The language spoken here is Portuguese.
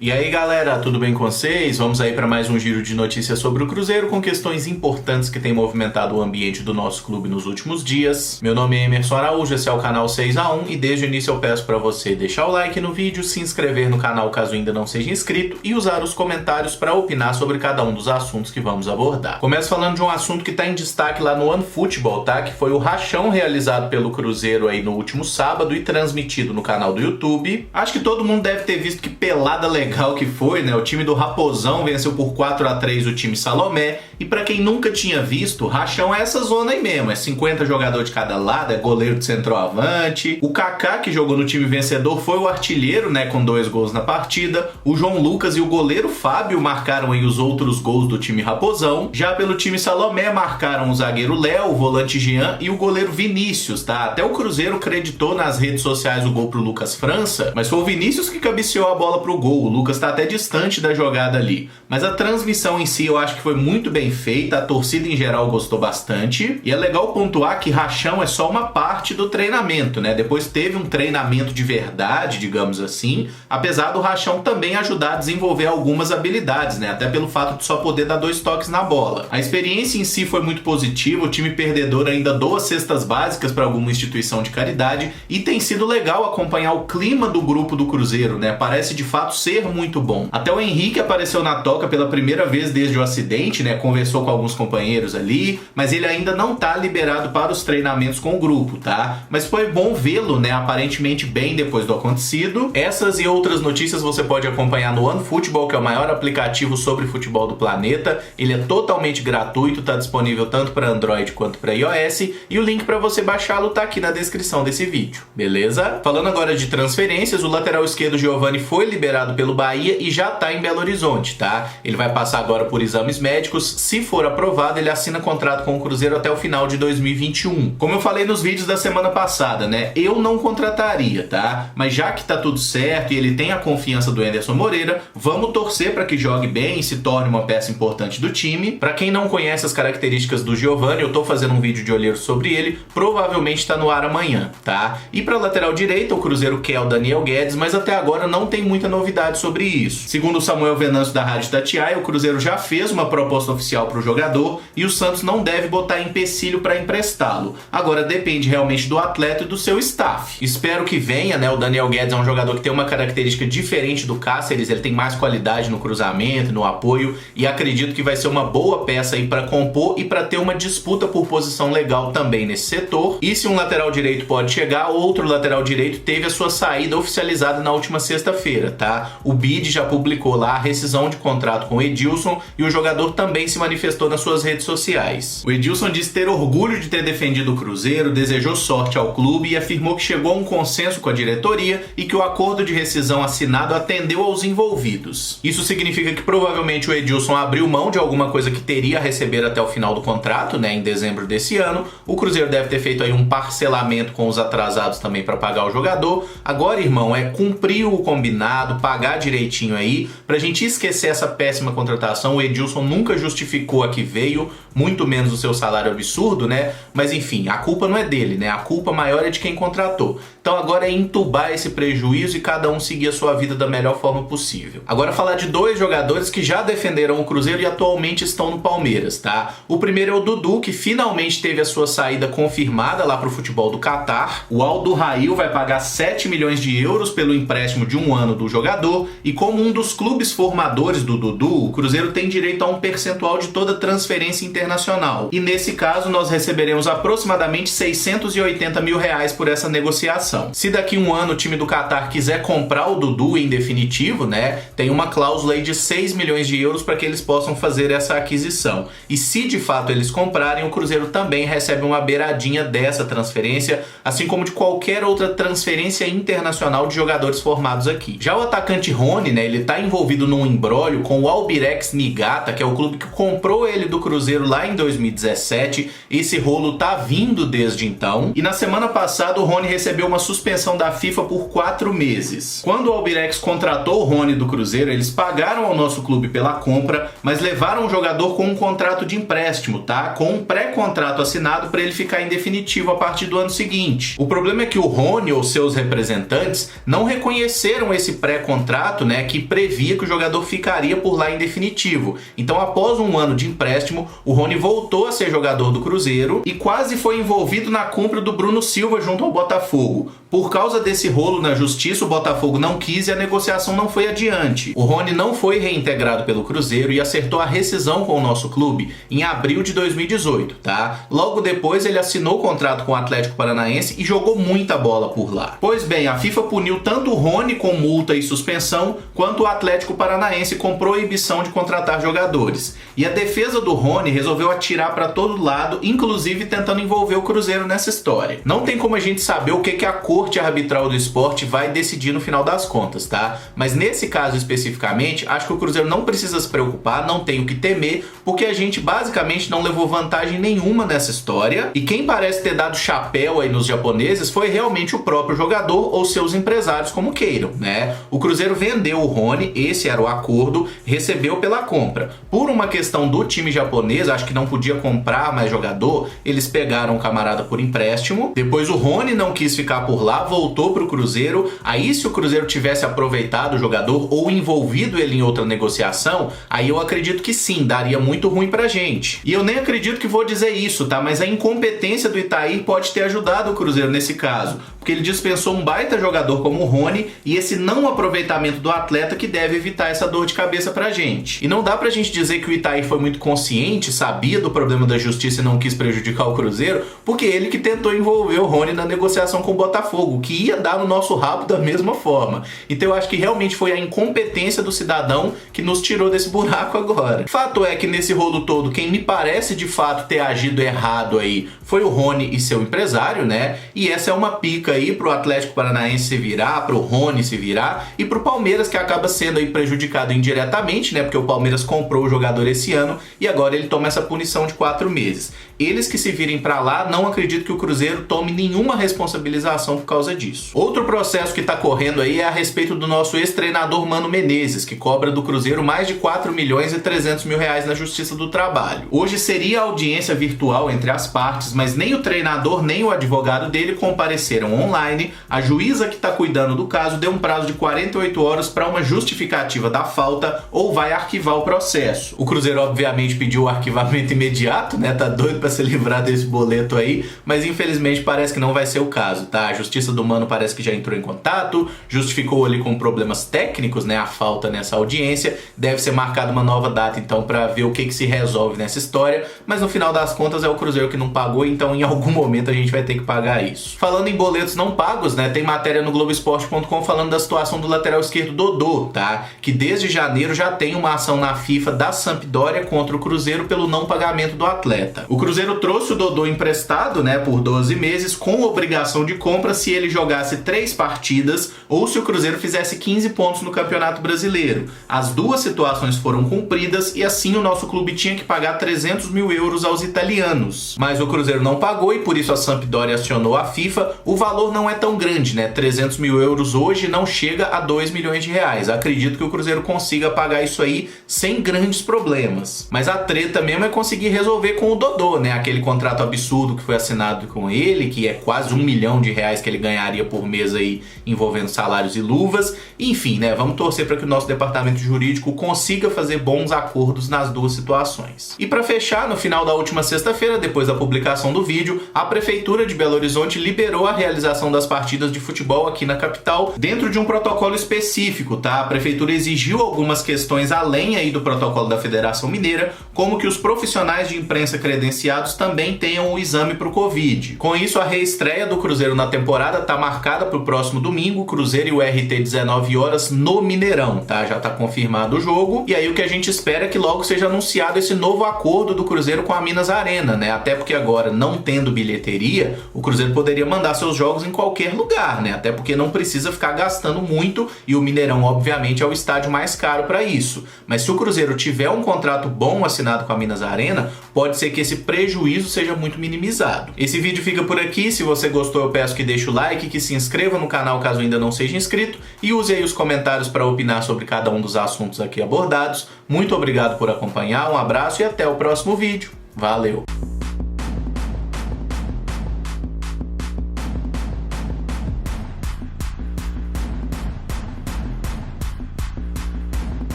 E aí galera, tudo bem com vocês? Vamos aí para mais um giro de notícias sobre o Cruzeiro com questões importantes que têm movimentado o ambiente do nosso clube nos últimos dias. Meu nome é Emerson Araújo, esse é o canal 6x1 e desde o início eu peço para você deixar o like no vídeo, se inscrever no canal caso ainda não seja inscrito e usar os comentários para opinar sobre cada um dos assuntos que vamos abordar. Começo falando de um assunto que está em destaque lá no OneFootball, tá? Que foi o rachão realizado pelo Cruzeiro aí no último sábado e transmitido no canal do YouTube. Acho que todo mundo deve ter visto que pelada legal que foi, né? O time do Raposão venceu por 4x3 o time Salomé. E pra quem nunca tinha visto, rachão é essa zona aí mesmo. É 50 jogadores de cada lado, é goleiro de centroavante. O Kaká, que jogou no time vencedor, foi o artilheiro, né? Com 2 gols na partida. O João Lucas e o goleiro Fábio marcaram aí os outros gols do time Raposão. Já pelo time Salomé, marcaram o zagueiro Léo, o volante Jean e o goleiro Vinícius, tá? Até o Cruzeiro creditou nas redes sociais o gol pro Lucas França, mas foi o Vinícius que cabeceou a bola pro gol. O Lucas tá até distante da jogada ali. Mas a transmissão em si eu acho que foi muito bem feita, a torcida em geral gostou bastante. E é legal pontuar que rachão é só uma parte do treinamento, né? Depois teve um treinamento de verdade, digamos assim, apesar do rachão também ajudar a desenvolver algumas habilidades, né? Até pelo fato de só poder dar 2 toques na bola. A experiência em si foi muito positiva, o time perdedor ainda doa cestas básicas para alguma instituição de caridade e tem sido legal acompanhar o clima do grupo do Cruzeiro, né? Parece de fato ser muito bom. Até o Henrique apareceu na toca pela primeira vez desde o acidente, né? Conversou com alguns companheiros ali, mas ele ainda não tá liberado para os treinamentos com o grupo, tá? Mas foi bom vê-lo, né? Aparentemente bem depois do acontecido. Essas e outras notícias você pode acompanhar no OneFootball, que é o maior aplicativo sobre futebol do planeta. Ele é totalmente gratuito, tá disponível tanto para Android quanto para iOS e o link para você baixá-lo tá aqui na descrição desse vídeo, beleza? Falando agora de transferências, o lateral esquerdo Giovani foi liberado pelo Bahia e já tá em Belo Horizonte, tá? Ele vai passar agora por exames médicos. Se for aprovado, ele assina contrato com o Cruzeiro até o final de 2021. Como eu falei nos vídeos da semana passada, né? Eu não contrataria, tá? Mas já que tá tudo certo e ele tem a confiança do Anderson Moreira, vamos torcer para que jogue bem e se torne uma peça importante do time. Para quem não conhece as características do Giovani, eu tô fazendo um vídeo de olheiro sobre ele, provavelmente tá no ar amanhã, tá? E para lateral direita, o Cruzeiro quer o Daniel Guedes, mas até agora não tem muita novidade sobre isso. Segundo o Samuel Venâncio da Rádio Tatiaia, o Cruzeiro já fez uma proposta oficial para o jogador e o Santos não deve botar empecilho para emprestá-lo. Agora depende realmente do atleta e do seu staff. Espero que venha, né? O Daniel Guedes é um jogador que tem uma característica diferente do Cáceres, ele tem mais qualidade no cruzamento, no apoio e acredito que vai ser uma boa peça aí para compor e para ter uma disputa por posição legal também nesse setor. E se um lateral direito pode chegar, outro lateral direito teve a sua saída oficializada na última sexta-feira, tá? O BID já publicou lá a rescisão de contrato com o Edilson e o jogador também se manifestou nas suas redes sociais. O Edilson disse ter orgulho de ter defendido o Cruzeiro, desejou sorte ao clube e afirmou que chegou a um consenso com a diretoria e que o acordo de rescisão assinado atendeu aos envolvidos. Isso significa que provavelmente o Edilson abriu mão de alguma coisa que teria a receber até o final do contrato, né, em dezembro desse ano. O Cruzeiro deve ter feito aí um parcelamento com os atrasados também para pagar o jogador. Agora, irmão, é cumprir o combinado, pagar direitinho aí, pra gente esquecer essa péssima contratação. O Edilson nunca justificou a que veio, muito menos o seu salário absurdo, né? Mas enfim, a culpa não é dele, né? A culpa maior é de quem contratou. Então agora é entubar esse prejuízo e cada um seguir a sua vida da melhor forma possível. Agora falar de 2 jogadores que já defenderam o Cruzeiro e atualmente estão no Palmeiras, tá? O primeiro é o Dudu, que finalmente teve a sua saída confirmada lá pro futebol do Catar. O Al Duhail vai pagar 7 milhões de euros pelo empréstimo de 1 ano do jogador e como um dos clubes formadores do Dudu, o Cruzeiro tem direito a um percentual de toda transferência internacional. E nesse caso nós receberemos aproximadamente 680 mil reais por essa negociação. Se daqui 1 ano o time do Catar quiser comprar o Dudu em definitivo, né, tem uma cláusula aí de 6 milhões de euros para que eles possam fazer essa aquisição. E se de fato eles comprarem, o Cruzeiro também recebe uma beiradinha dessa transferência, assim como de qualquer outra transferência internacional de jogadores formados aqui. Já o atacante Rony, né, ele tá envolvido num imbróglio com o Albirex Niigata, que é o clube que comprou ele do Cruzeiro lá em 2017. Esse rolo tá vindo desde então. E na semana passada o Rony recebeu uma suspensão da FIFA por 4 meses. Quando o Albirex contratou o Rony do Cruzeiro, eles pagaram ao nosso clube pela compra, mas levaram o jogador com um contrato de empréstimo, tá? Com um pré-contrato assinado para ele ficar em definitivo a partir do ano seguinte. O problema é que o Rony ou seus representantes não reconheceram esse pré-contrato contrato, né, que previa que o jogador ficaria por lá em definitivo. Então, após um ano de empréstimo, o Rony voltou a ser jogador do Cruzeiro e quase foi envolvido na compra do Bruno Silva junto ao Botafogo. Por causa desse rolo na justiça, o Botafogo não quis e a negociação não foi adiante. O Rony não foi reintegrado pelo Cruzeiro e acertou a rescisão com o nosso clube em abril de 2018, tá? Logo depois ele assinou o contrato com o Atlético Paranaense e jogou muita bola por lá. Pois bem, a FIFA puniu tanto o Rony com multa e suspensão, quanto o Atlético Paranaense com proibição de contratar jogadores. E a defesa do Rony resolveu atirar para todo lado, inclusive tentando envolver o Cruzeiro nessa história. Não tem como a gente saber o que a Corte Arbitral do Esporte vai decidir no final das contas, tá? Mas nesse caso especificamente, acho que o Cruzeiro não precisa se preocupar, não tem o que temer, porque a gente basicamente não levou vantagem nenhuma nessa história, e quem parece ter dado chapéu aí nos japoneses foi realmente o próprio jogador ou seus empresários, como queiram, né? O Cruzeiro vendeu o Rony, esse era o acordo, recebeu pela compra. Por uma questão do time japonês, acho que não podia comprar mais jogador, eles pegaram o camarada por empréstimo, depois o Rony não quis ficar por lá, voltou pro Cruzeiro, aí se o Cruzeiro tivesse aproveitado o jogador ou envolvido ele em outra negociação, aí eu acredito que sim, daria muito ruim pra gente. E eu nem acredito que vou dizer isso, tá? Mas a incompetência do Itair pode ter ajudado o Cruzeiro nesse caso, porque ele dispensou um baita jogador como o Rony e esse não aproveitamento do atleta que deve evitar essa dor de cabeça pra gente. E não dá pra gente dizer que o Itair foi muito consciente, sabia do problema da justiça e não quis prejudicar o Cruzeiro, porque ele que tentou envolver o Rony na negociação com o Botafogo, que ia dar no nosso rabo da mesma forma. Então eu acho que realmente foi a incompetência do cidadão que nos tirou desse buraco agora. Fato é que nesse rolo todo, quem me parece de fato ter agido errado aí foi o Rony e seu empresário, né? E essa é uma pica aí pro Atlético Paranaense se virar, pro Rony se virar e pro Palmeiras, que acaba sendo aí prejudicado indiretamente, né? Porque o Palmeiras comprou o jogador esse ano e agora ele toma essa punição de 4 meses. Eles que se virem pra lá, não acredito que o Cruzeiro tome nenhuma responsabilização por causa disso. Outro processo que tá correndo aí é a respeito do nosso ex-treinador Mano Menezes, que cobra do Cruzeiro mais de 4 milhões e 300 mil reais na Justiça do Trabalho. Hoje seria a audiência virtual entre as partes, mas nem o treinador nem o advogado dele compareceram online. A juíza que tá cuidando do caso deu um prazo de 48 horas para uma justificativa da falta ou vai arquivar o processo. O Cruzeiro obviamente pediu o arquivamento imediato, né? Tá doido para se livrar desse boleto aí, mas infelizmente parece que não vai ser o caso, tá? A Justiça do Mano parece que já entrou em contato, justificou ali com problemas técnicos, né, a falta nessa audiência. Deve ser marcada uma nova data então para ver o que se resolve nessa história, mas no final das contas é o Cruzeiro que não pagou, então em algum momento a gente vai ter que pagar isso. Falando em boletos não pagos, né, tem matéria no Globoesporte.com falando da situação do lateral esquerdo Dodô, tá? Que desde janeiro já tem uma ação na FIFA da Sampdoria contra o Cruzeiro pelo não pagamento do atleta. O Cruzeiro trouxe o Dodô emprestado, né, por 12 meses com obrigação de compra se ele jogasse 3 partidas ou se o Cruzeiro fizesse 15 pontos no Campeonato Brasileiro. As duas situações foram cumpridas e assim o nosso clube tinha que pagar 300 mil euros aos italianos. Mas o Cruzeiro não pagou e por isso a Sampdoria acionou a FIFA. O valor não é tão grande, né? 300 mil euros hoje não chega a 2 milhões de reais. Acredito que o Cruzeiro consiga pagar isso aí sem grandes problemas. Mas a treta mesmo é conseguir resolver com o Dodô, né? Aquele contrato absurdo que foi assinado com ele, que é quase 1 milhão de reais que ele ganharia por mês aí, envolvendo salários e luvas. Enfim, né? Vamos torcer para que o nosso departamento jurídico consiga fazer bons acordos nas duas situações. E para fechar, no final da última sexta-feira, depois da publicação do vídeo, a Prefeitura de Belo Horizonte liberou a realização das partidas de futebol aqui na capital dentro de um protocolo específico, tá? A Prefeitura exigiu algumas questões além aí do protocolo da Federação Mineira, como que os profissionais de imprensa credenciados também tenham o exame para o Covid. Com isso, a reestreia do Cruzeiro na temporada tá marcada para o próximo domingo, Cruzeiro e o RT 19 horas no Mineirão, tá? Já tá confirmado o jogo. E aí o que a gente espera é que logo seja anunciado esse novo acordo do Cruzeiro com a Minas Arena, né? Até porque agora, não tendo bilheteria, o Cruzeiro poderia mandar seus jogos em qualquer lugar, né? Até porque não precisa ficar gastando muito e o Mineirão, obviamente, é o estádio mais caro para isso. Mas se o Cruzeiro tiver um contrato bom assinado com a Minas Arena, pode ser que esse prejuízo seja muito minimizado. Esse vídeo fica por aqui. Se você gostou, eu peço que deixe o like, que se inscreva no canal caso ainda não seja inscrito e use aí os comentários para opinar sobre cada um dos assuntos aqui abordados. Muito obrigado por acompanhar, um abraço e até o próximo vídeo. Valeu!